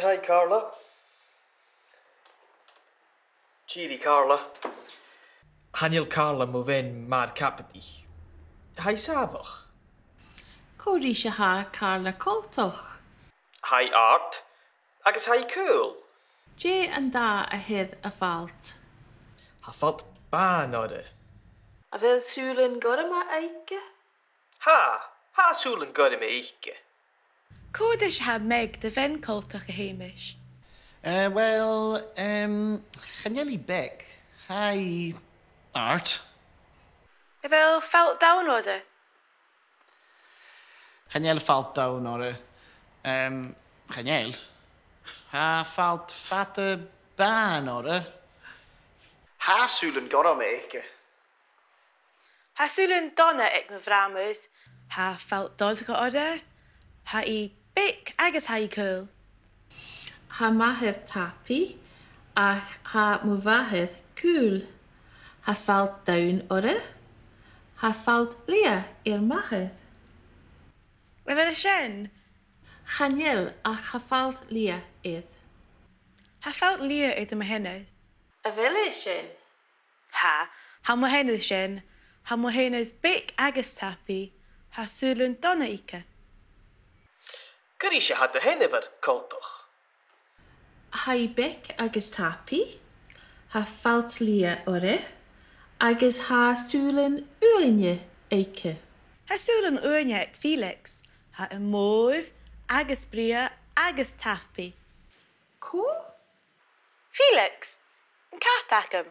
Hi, Carla. Cheery, Carla. Haniel Carla Movin Mad Capity. Hi, Savach. Cody Shaha Carla Coltoch. Hi, Art. Agus hi, Cool. J and da a hith a fault. Ha falt ban order. A vil Sulin gorma eike? Ha Sulin got him eike. Codish ha meg the ven coltoch a hamish. Chanelli Beck. Hi, Art. A vil felt down order. Chanel falt down order. Chanel. Ha falt fatte ban order. Ha Sulin got him eike. Ha Sulin donna ik me vramuth. Ha felt dosga order. Ha I big agus ha I cool. Ha mahith tapi. Ach ha muvahith cool. Ha felt down order. Ha felt lia mahith. We wil a shen. Chanel ach ha felt lia ith. Ha felt lia ith my henna. A vil shen. Ha mo henna shen. Ha mo henna's big agus tapi. Ha Sulin donna ike. Carisha had the henniver, Coltoch. Ha I bic agus tapi. Ha felt lia ore. Agus ha Sulin uinje eike. Ha Sulin uinje ek Felix. Ha a moord, agus bria, agus tapi. Ko? Felix, een kat him.